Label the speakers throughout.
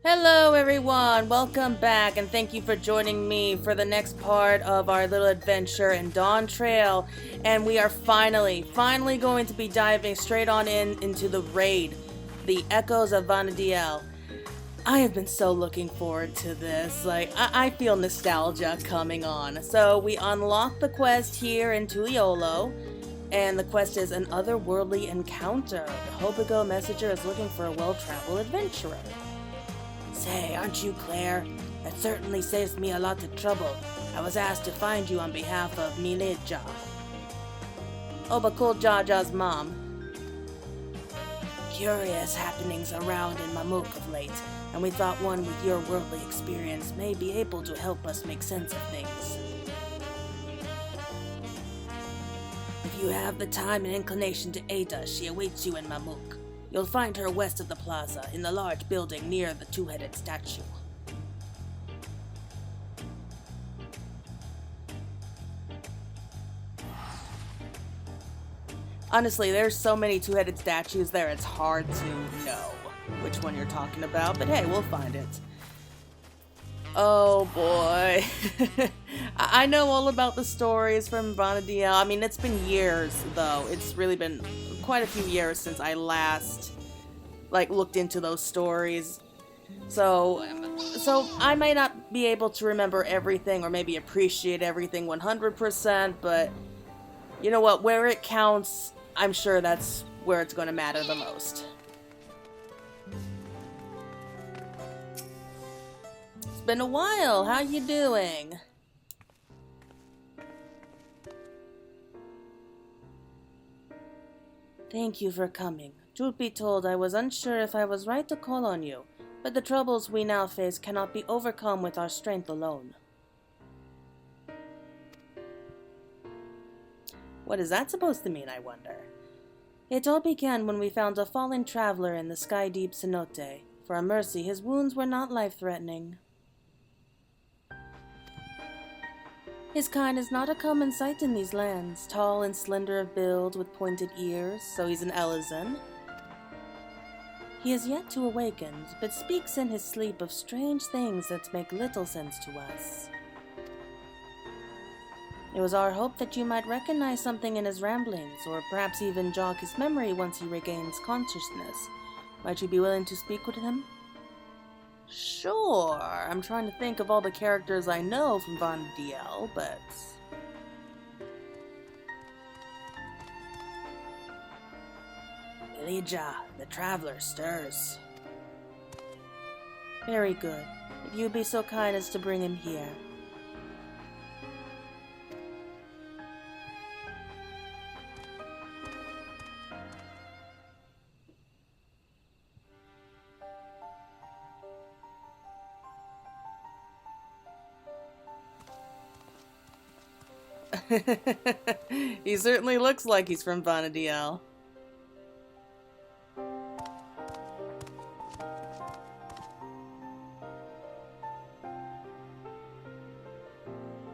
Speaker 1: Hello everyone, welcome back and thank you for joining me for the next part of our little adventure in Dawn Trail. And we are finally going to be diving straight on into the raid, the Echoes of Vana'diel. I have been so looking forward to this, I feel nostalgia coming on. So we unlock the quest here in Tuliolo, and the quest is an otherworldly encounter. The Hobigo messenger is looking for a well-traveled adventurer. Say, aren't you Claire? That certainly saves me a lot of trouble. I was asked to find you on behalf of Milija. Obakul Jaja's mom. Curious happenings around in Mamuk of late, and we thought one with your worldly experience may be able to help us make sense of things. If you have the time and inclination to aid us, she awaits you in Mamuk. You'll find her west of the plaza, in the large building near the two-headed statue. Honestly, there's so many two-headed statues there, it's hard to know which one you're talking about, but hey, we'll find it. Oh boy. I know all about the stories from Vana'diel. I mean, it's been years, though. It's really been quite a few years since I last looked into those stories. So I might not be able to remember everything or maybe appreciate everything 100%, but you know what, where it counts, I'm sure that's where it's going to matter the most. It's been a while. How you doing? Thank you for coming. Truth be told, I was unsure if I was right to call on you, but the troubles we now face cannot be overcome with our strength alone. What is that supposed to mean, I wonder? It all began when we found a fallen traveler in the sky-deep cenote. For our mercy, his wounds were not life-threatening. His kind is not a common sight in these lands, tall and slender of build with pointed ears, so he's an Elysian. He is yet to awaken, but speaks in his sleep of strange things that make little sense to us. It was our hope that you might recognize something in his ramblings, or perhaps even jog his memory once he regains consciousness. Might you be willing to speak with him? Sure. I'm trying to think of all the characters I know from Vana'diel, but... Milija, the traveler stirs. Very good. If you'd be so kind as to bring him here. He certainly looks like he's from Vana'diel.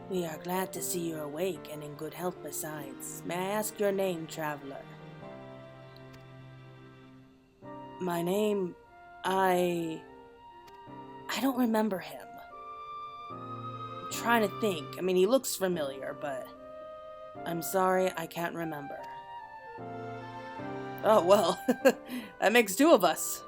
Speaker 1: We are glad to see you awake and in good health besides. May I ask your name, traveler? My name... I don't remember him. I'm trying to think. I mean, he looks familiar, but... I'm sorry, I can't remember. Oh, well. That makes two of us.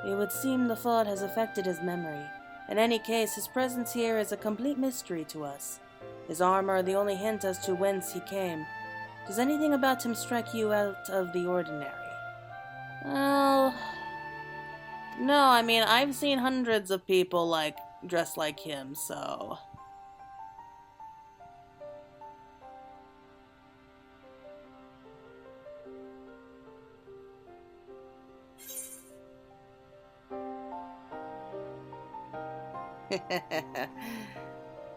Speaker 1: It would seem the thought has affected his memory. In any case, his presence here is a complete mystery to us. His armor the only hint as to whence he came. Does anything about him strike you out of the ordinary? Well... No, I mean, I've seen hundreds of people, dressed like him, so...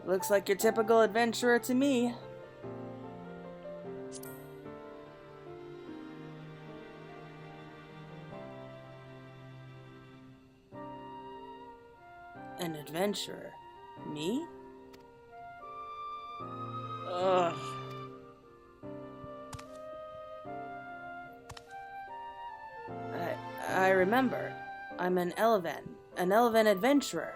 Speaker 1: Looks like your typical adventurer to me. An adventurer? Me? Ugh. I remember. I'm an elven adventurer.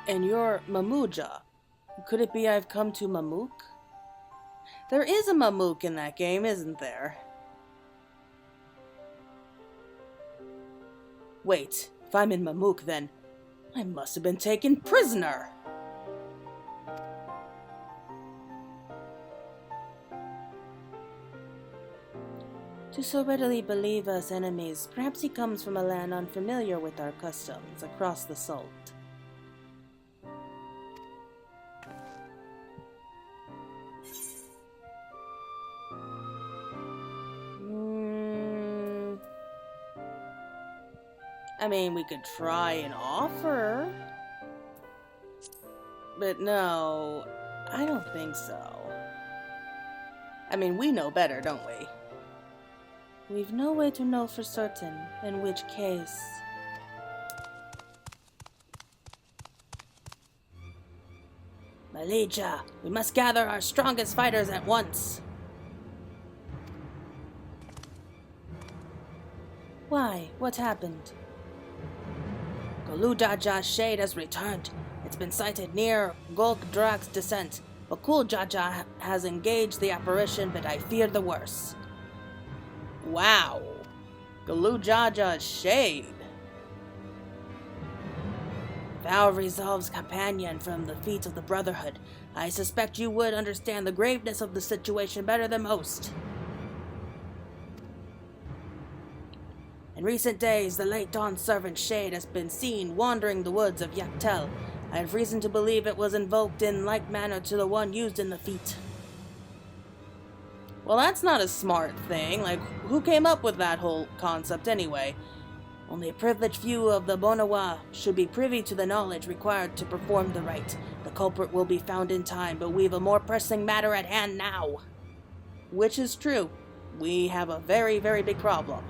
Speaker 1: And you're Mamuja. Could it be I've come to Mamook? There is a Mamook in that game, isn't there? Wait, if I'm in Mamook, then I must have been taken prisoner. To so readily believe us enemies, perhaps he comes from a land unfamiliar with our customs across the salt. I mean, we could try and offer. But no, I don't think so. I mean, we know better, don't we? We've no way to know for certain, in which case... Malija, we must gather our strongest fighters at once. Why? What happened? Golujaja's shade has returned. It's been sighted near Golkdrak's descent. Bakuljaja has engaged the apparition, but I fear the worst. Wow. Golujaja's shade. Thou resolves companion from the feet of the Brotherhood. I suspect you would understand the graveness of the situation better than most. In recent days, the late Dawn servant Shade has been seen wandering the woods of Yak T'el. I have reason to believe it was invoked in like manner to the one used in the feat. Well, that's not a smart thing. Like, who came up with that whole concept anyway? Only a privileged few of the Bonawa should be privy to the knowledge required to perform the rite. The culprit will be found in time, but we've a more pressing matter at hand now. Which is true. We have a very, very big problem.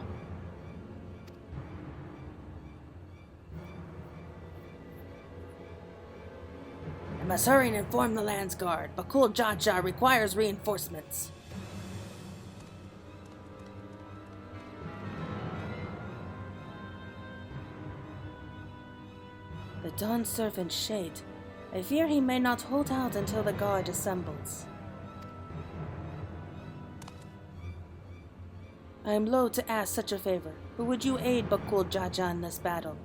Speaker 1: I must hurry and inform the Landsguard. Bakul Jaja requires reinforcements. The Dawn Servant Shade. I fear he may not hold out until the guard assembles. I am loath to ask such a favor, but would you aid Bakul Jaja in this battle?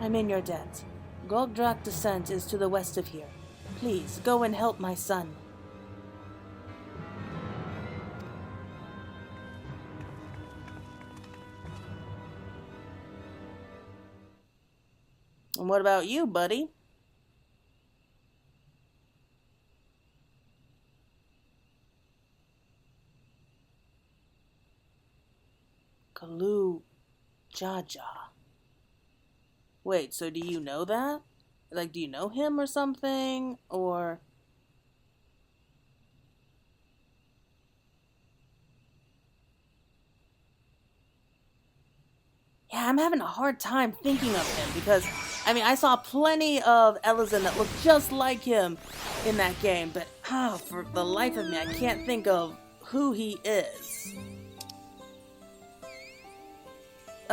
Speaker 1: I'm in your debt. Golkdrak descent is to the west of here. Please, go and help my son. And what about you, buddy? Kalu Jaja. Wait, so do you know that? Like, do you know him or something? Or... Yeah, I'm having a hard time thinking of him because, I mean, I saw plenty of Ellison that looked just like him in that game, but for the life of me, I can't think of who he is.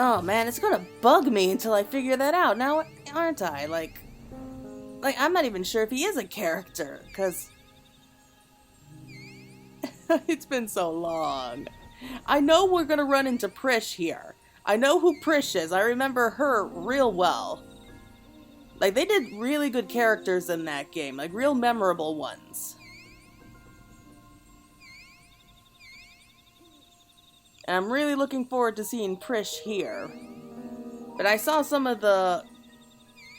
Speaker 1: Oh man, it's gonna bug me until I figure that out now, aren't I? Like, I'm not even sure if he is a character, because it's been so long. I know we're gonna run into Prish here. I know who Prish is. I remember her real well. Like, they did really good characters in that game, like real memorable ones. And I'm really looking forward to seeing Prish here. But I saw some of the,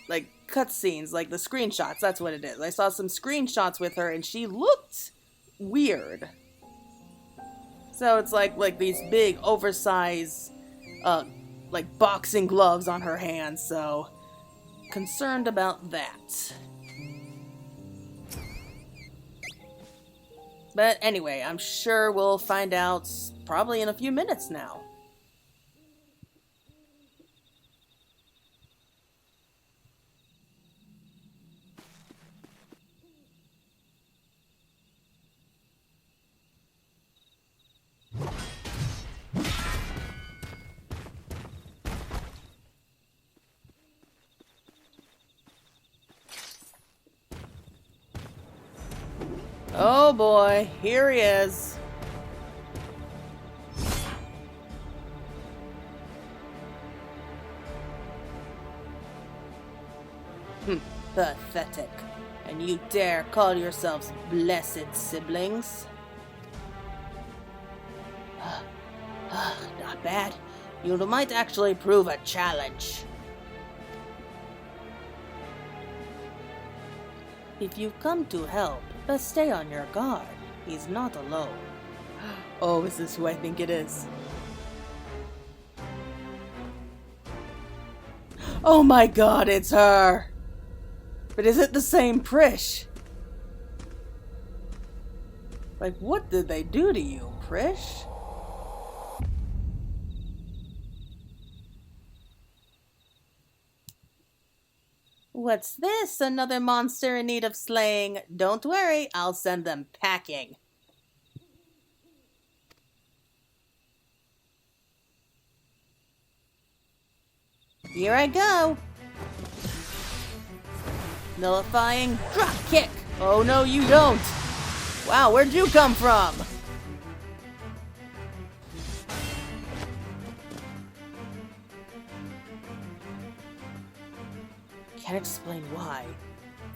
Speaker 1: like, cutscenes, like the screenshots, that's what it is. I saw some screenshots with her and she looked weird. So it's like these big, oversized, like boxing gloves on her hands, so concerned about that. But anyway, I'm sure we'll find out probably in a few minutes now. Oh boy, here he is. Pathetic. And you dare call yourselves blessed siblings? Not bad. You might actually prove a challenge. If you've come to help, but stay on your guard. He's not alone. Oh, is this who I think it is? Oh my god, it's her! But is it the same Prish? Like, what did they do to you, Prish? What's this? Another monster in need of slaying. Don't worry, I'll send them packing. Here I go. Nullifying drop kick. Oh no, you don't. Wow, where'd you come from? Can't explain why.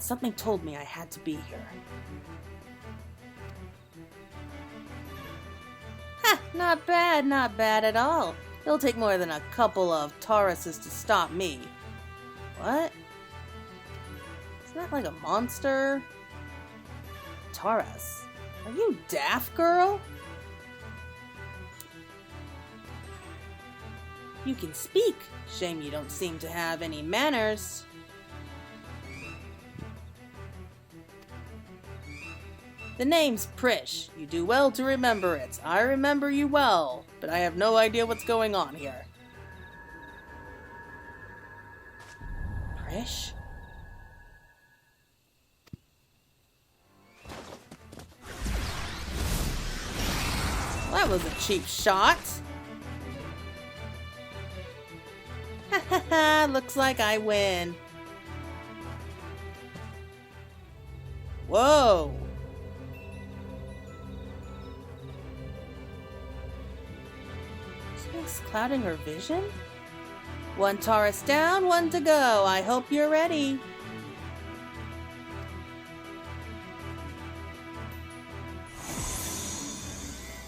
Speaker 1: Something told me I had to be here. Ha! Not bad at all. It'll take more than a couple of Tauruses to stop me. What? Isn't that like a monster? Taurus? Are you daft, girl? You can speak. Shame you don't seem to have any manners. The name's Prish. You do well to remember it. I remember you well, but I have no idea what's going on here. Prish? Well, that was a cheap shot. Ha ha ha, looks like I win. Whoa. Is clouding her vision? One Taurus down, one to go. I hope you're ready.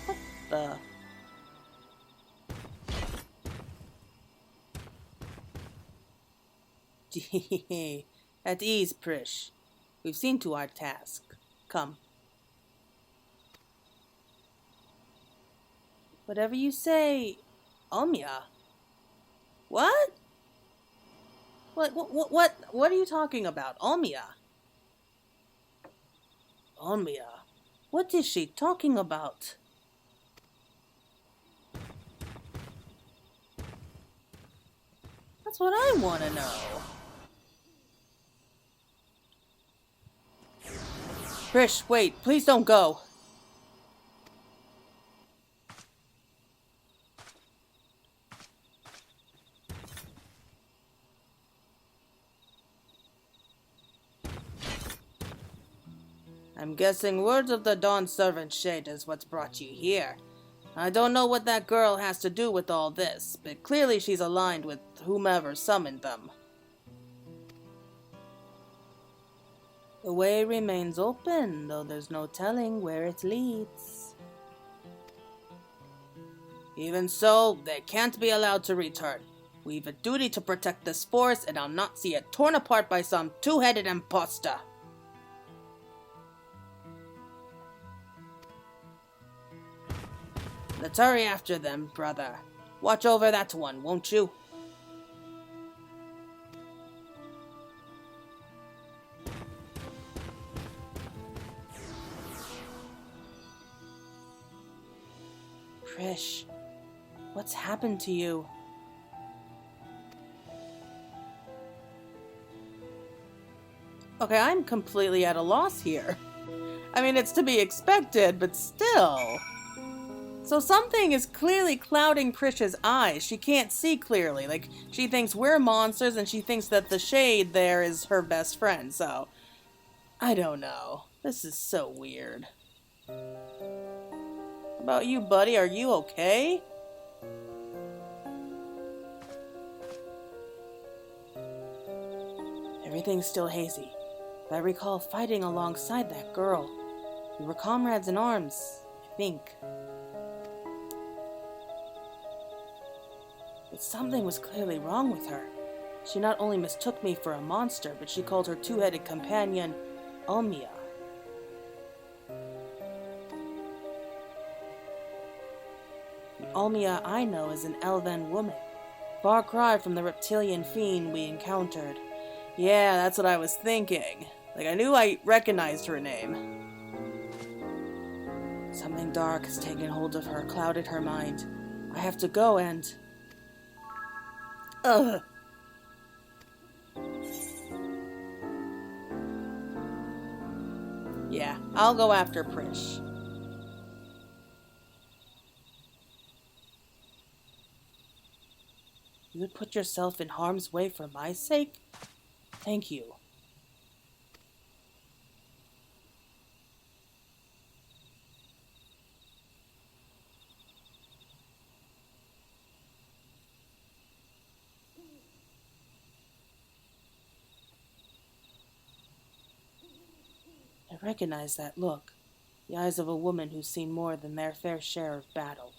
Speaker 1: What the? At ease, Prish. We've seen to our task. Come. Whatever you say, Omya. What? What are you talking about? Omya? Omya? What is she talking about? That's what I want to know. Prish, wait, please don't go. I'm guessing word of the Dawn Servant Shade is what's brought you here. I don't know what that girl has to do with all this, but clearly she's aligned with whomever summoned them. The way remains open, though there's no telling where it leads. Even so, they can't be allowed to return. We've a duty to protect this forest, and I'll not see it torn apart by some two-headed imposter. Let's hurry after them, brother. Watch over that one, won't you? Prish, what's happened to you? Okay, I'm completely at a loss here. I mean, it's to be expected, but still. So something is clearly clouding Prish's eyes. She can't see clearly. Like, she thinks we're monsters, and she thinks that the shade there is her best friend, so... I don't know. This is so weird. How about you, buddy? Are you okay? Everything's still hazy. But I recall fighting alongside that girl. We were comrades in arms, I think. But something was clearly wrong with her. She not only mistook me for a monster, but she called her two-headed companion Almia. The Almia I know is an elven woman, far cry from the reptilian fiend we encountered. Yeah, that's what I was thinking. Like, I knew I recognized her name. Something dark has taken hold of her, clouded her mind. I have to go and... Ugh. Yeah, I'll go after Prish. You would put yourself in harm's way for my sake? Thank you. I recognize that look. The eyes of a woman who's seen more than their fair share of battle.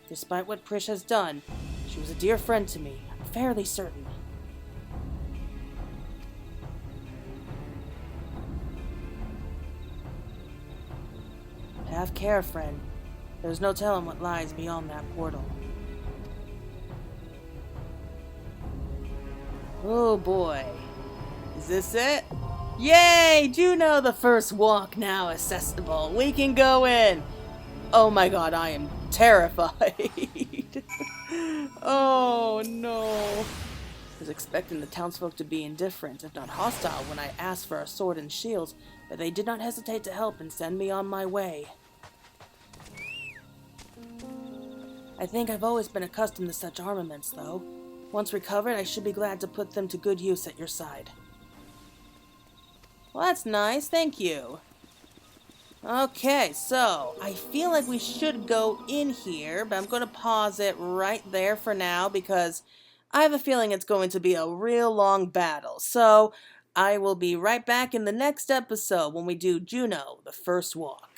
Speaker 1: Despite what Prish has done, she was a dear friend to me, I'm fairly certain. Have care, friend. There's no telling what lies beyond that portal. Oh boy. Is this it? Yay! Juno, the first walk now accessible. We can go in. Oh my god, I am terrified. Oh no. I was expecting the townsfolk to be indifferent, if not hostile, when I asked for a sword and shields, but they did not hesitate to help and send me on my way. I think I've always been accustomed to such armaments, though. Once recovered, I should be glad to put them to good use at your side. Well, that's nice, thank you. Okay, so, I feel like we should go in here, but I'm going to pause it right there for now because I have a feeling it's going to be a real long battle. So, I will be right back in the next episode when we do Juno, the first walk.